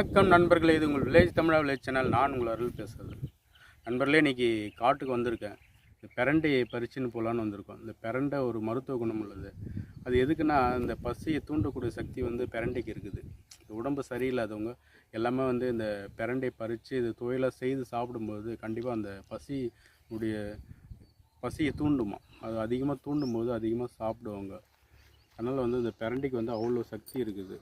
வணக்கம் நண்பர்களே, இது உங்கள் வில்லேஜ் தமிழா வில்லேஜ் சேனல். நான் உங்கள் அருள் பேசுகிறது. நண்பர்களே, இன்றைக்கி காட்டுக்கு வந்திருக்கேன். இந்த பிரண்டையை பறிச்சுன்னு போகலான்னு வந்திருக்கோம். இந்த பிரண்டை ஒரு மருத்துவ குணம் உள்ளது. அது எதுக்குன்னா, இந்த பசியை தூண்டக்கூடிய சக்தி வந்து பிரண்டைக்கு இருக்குது. இந்த உடம்பு சரியில்லாதவங்க எல்லாமே வந்து இந்த பிரண்டையை பறித்து இது துவையலாக செய்து சாப்பிடும்போது கண்டிப்பாக அந்த பசியை தூண்டுமா. அது அதிகமாக தூண்டும் போது அதிகமாக சாப்பிடுவாங்க. அதனால் வந்து இந்த பிரண்டைக்கு வந்து அவ்வளோ சக்தி இருக்குது.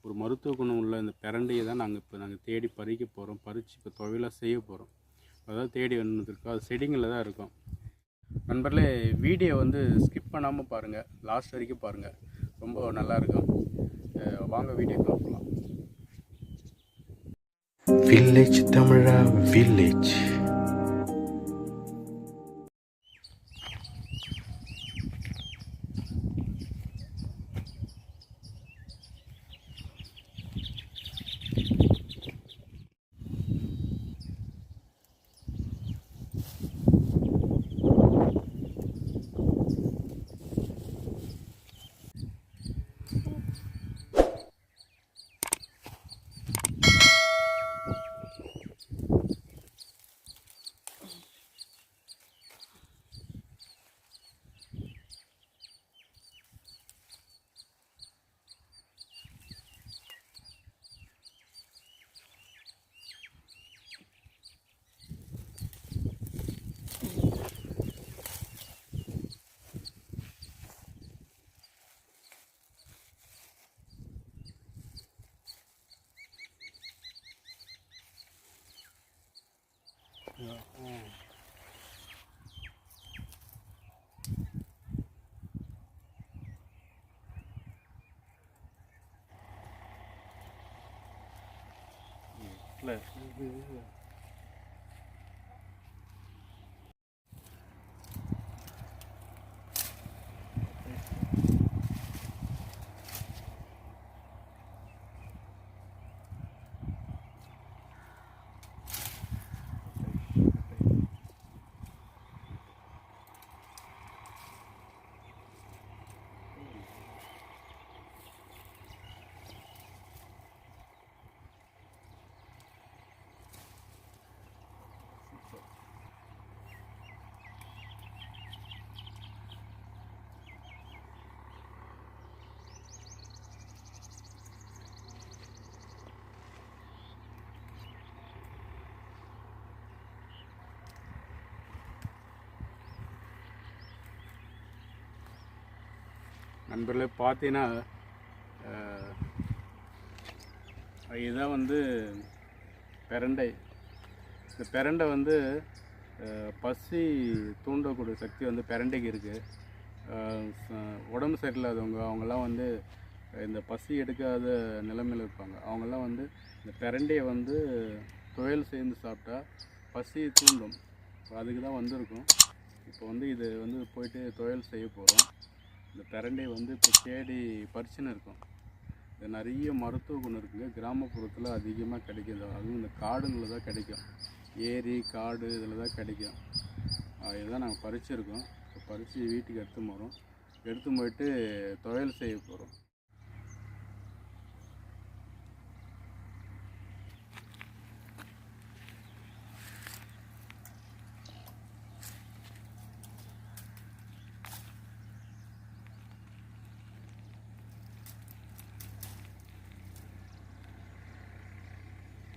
ஒரு மருத்துவ குணம் உள்ள இந்த பிரண்டையை தான் நாங்கள் தேடி பறிக்க போகிறோம். பறித்து இப்போ துவையலாக செய்ய போகிறோம். அதான் தேடி வந்துருக்கோம். அது செடிங்களில் தான் இருக்கும். நண்பர்களே, வீடியோ வந்து ஸ்கிப் பண்ணாமல் பாருங்கள், லாஸ்ட் வரைக்கும் பாருங்கள். ரொம்ப நல்லாயிருக்கும். வாங்க வீடியோக்குள்ள போகலாம். வில்லேஜ் தமிழா வில்லேஜ். நண்பர்களே, பார்த்தீங்கன்னா இதுதான் வந்து பிரண்டை. இந்த பிரண்டை வந்து பசி தூண்டக்கூடிய சக்தி வந்து பிரண்டைக்கு இருக்குது. உடம்பு சரியில்லாதவங்க அவங்கெல்லாம் வந்து இந்த பசி எடுக்காத நிலைமையில் இருப்பாங்க. அவங்கெல்லாம் வந்து இந்த பிரண்டையை வந்து துவையல் சேர்ந்து சாப்பிட்டா பசி தூண்டும். அதுக்கு தான் வந்திருக்கும். இப்போ வந்து இது வந்து போயிட்டு துவையல் செய்ய போகிறோம். இந்த பிரண்டை வந்து இப்போ தேடி பறிச்சுன்னு இருக்கும். இது நிறைய மருத்துவ குணம் இருக்குங்க. கிராமப்புறத்தில் அதிகமாக கிடைக்கிது. அதுவும் இந்த காடுங்களில் தான் கிடைக்கும். ஏரி காடு இதில் தான் கிடைக்கும். இதுதான் நாங்கள் பறிச்சிருக்கோம். இப்போ பறித்து வீட்டுக்கு எடுத்து போயிட்டு துவையல் செய்ய போகிறோம்.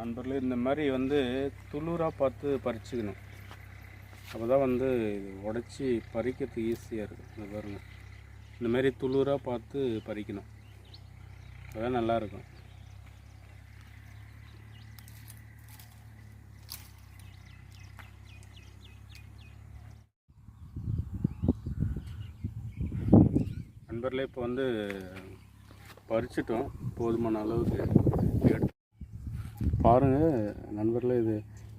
நண்பர்களே, இந்த மாதிரி வந்து துளுராக பார்த்து பறிச்சுக்கணும். அப்போ தான் வந்து இது உடச்சி பறிக்கிறதுக்கு ஈஸியாக இருக்கும். இந்த பாருங்கள், இந்த மாதிரி துளுராக பார்த்து பறிக்கணும். அதுதான் நல்லாயிருக்கும். நண்பர்களே, இப்போ வந்து பறிச்சிட்டோம். போதுமான அளவுக்கு எடுத்து பாருங்கள். நண்பர்களே, இது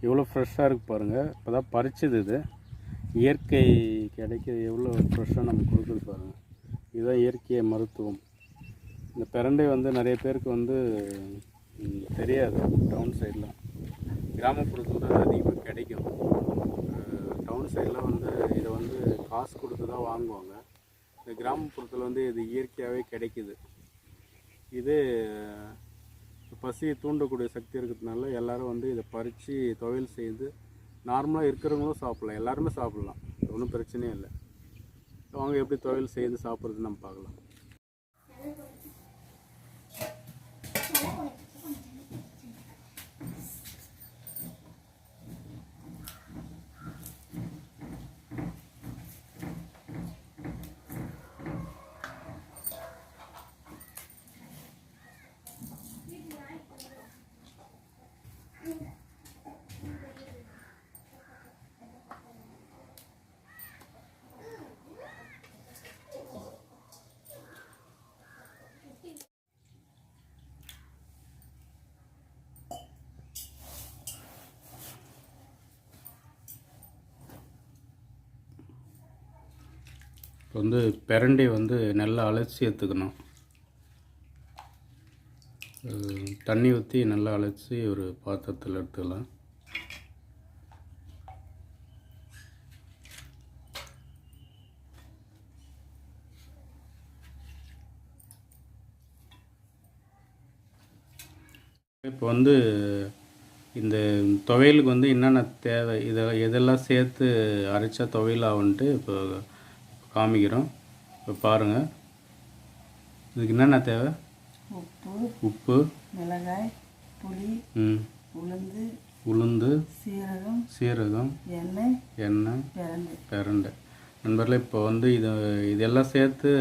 எவ்வளோ ஃப்ரெஷ்ஷாக இருக்குது பாருங்கள். இப்போ தான் பறிச்சது. இது இயற்கை கிடைக்க எவ்வளோ ஃப்ரெஷ்ஷாக நம்ம கொடுக்குது பாருங்கள். இதுதான் இயற்கை மருத்துவம். இந்த பிரண்டை வந்து நிறைய பேருக்கு வந்து தெரியாது. டவுன் சைடெலாம், கிராமப்புறத்தில் தான் அதிகமாக கிடைக்கும். டவுன் சைடெலாம் வந்து இதை வந்து காசு கொடுத்து தான் வாங்குவாங்க. இந்த கிராமப்புறத்தில் வந்து இது இயற்கையாகவே கிடைக்குது. இது பசியை தூண்டக்கூடிய சக்தி இருக்கிறதுனால எல்லோரும் வந்து இதை பறித்து துவையல் செய்து நார்மலாக இருக்கிறவங்களும் சாப்பிட்லாம், எல்லாருமே சாப்பிட்லாம், ஒன்றும் பிரச்சனையே இல்லை. அவங்க எப்படி துவையல் செய்து சாப்பிட்றதுன்னு நம்ம பார்க்கலாம். இப்போ வந்து பிரண்டை வந்து நல்லா அலசி எடுத்துக்கணும். தண்ணி ஊற்றி நல்லா அலசி ஒரு பாத்திரத்தில் எடுத்துக்கலாம். இப்போ வந்து இந்த துவையலுக்கு வந்து என்னென்ன தேவை, எதெல்லாம் சேர்த்து அரைச்சா துவையல் ஆகுன்ட்டு இப்போ காமிக்கிறோம். இப்போ பாருங்கள், இதுக்கு என்னென்ன தேவை: உப்பு, மிளகாய், புளி, உளுந்து, சீரகம், எண்ணெய், பிரண்டை. நண்பர்களே, இப்போ வந்து இதெல்லாம் சேர்த்து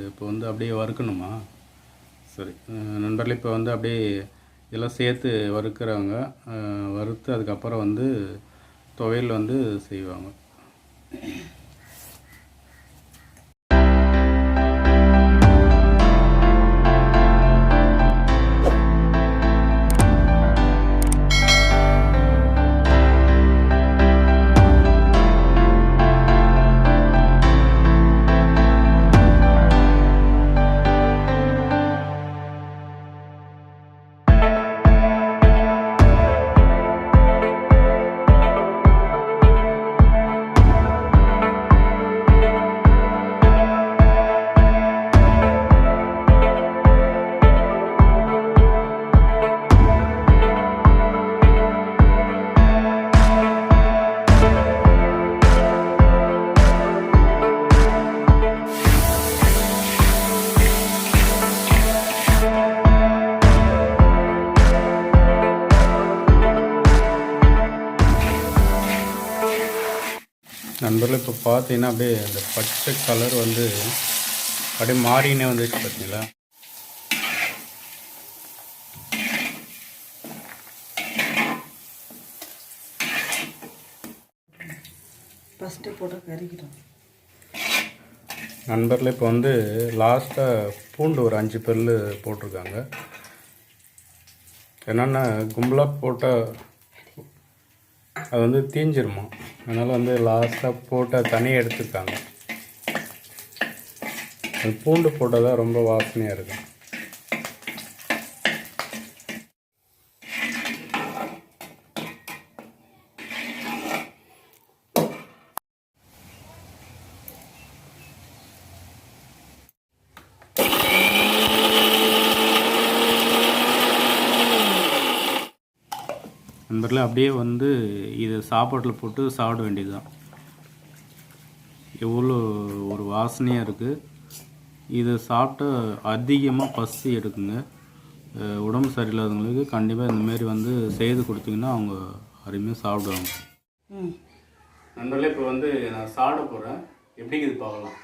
இப்போ வந்து அப்படியே வறுக்கணுமா? சரி நண்பர்களே, இப்போ வந்து அப்படியே இதெல்லாம் சேர்த்து வறுக்கிறவங்க வறுத்து அதுக்கப்புறம் வந்து துவையல் வந்து செய்வாங்க. நண்பர்களே, இப்போ பார்த்தீங்கன்னா அப்படியே அந்த பச்சை கலர் வந்து அப்படியே மாறினே வந்துச்சு பார்த்தீங்களா? ஃபஸ்ட்டு போட்டு கறிக்கிறோம். நண்பர்களே, இப்போ வந்து லாஸ்ட்டாக பூண்டு ஒரு 5 பல் போட்டிருக்காங்க. என்னென்னா கும்பலாக போட்டால் அது வந்து தீஞ்சிருமா, அதனால் வந்து லாஸ்ட்டாக போட்டால் தனியாக எடுத்துருக்காங்க. அது பூண்டு போட்டால் தான் ரொம்ப வாசனையாக இருக்கும். நண்பர்களே, அப்படியே வந்து இதை சாப்பாட்டில் போட்டு சாப்பிட வேண்டியது தான். எவ்வளோ ஒரு வாசனையாக இருக்குது. இதை சாப்பிட்டா அதிகமாக பசி எடுக்குங்க. உடம்பு சரியில்லாதவங்களுக்கு கண்டிப்பாக இந்தமாரி வந்து செய்து கொடுத்தீங்கன்னா அவங்க அருமையாக சாப்பிடுவாங்க. நண்பர்களே, இப்போ வந்து நான் சாப்பிட போகிறேன், எப்படிங்க இது பார்க்கலாம்.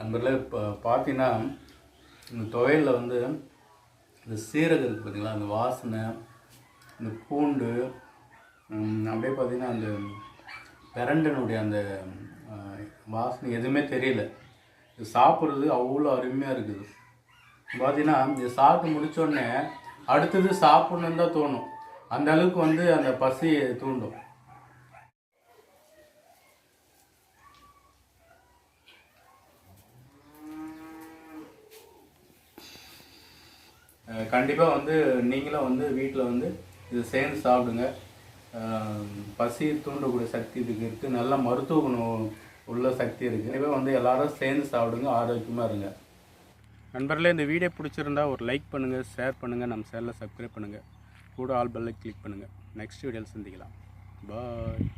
நண்பர்களே, இப்போ பார்த்தீங்கன்னா இந்த துவையலில் வந்து இந்த சீரகம் இருக்குது பார்த்திங்களா, அந்த வாசனை, இந்த பூண்டு, அப்படியே பார்த்திங்கன்னா அந்த பிரண்டனுடைய அந்த வாசனை எதுவுமே தெரியல. இது சாப்பிட்றது அவ்வளோ அருமையாக இருக்குது. பார்த்திங்கன்னா இது சாப்பிட்டு முடித்தோடனே அடுத்தது சாப்பிட்ணுன்னு தான் தோணும். அந்த அளவுக்கு வந்து அந்த பசியை தூண்டும். கண்டிப்பாக வந்து நீங்களும் வந்து வீட்டில் வந்து இது சேர்ந்து சாப்பிடுங்க. பசி தூண்டக்கூடிய சக்தி இதுக்கு இருக்குது. நல்ல மருத்துவ குணம் உள்ள சக்தி இருக்குது. கண்டிப்பாக வந்து எல்லோரும் சேர்ந்து சாப்பிடுங்க, ஆரோக்கியமாக இருங்க. நண்பர்களே, இந்த வீடியோ பிடிச்சிருந்தா ஒரு லைக் பண்ணுங்கள், ஷேர் பண்ணுங்கள், நம்ம சேனலை சப்ஸ்கிரைப் பண்ணுங்கள், கூட ஆல் பெல்லை கிளிக் பண்ணுங்கள். நெக்ஸ்ட் வீடியோவில் சந்திக்கலாம். பாய்.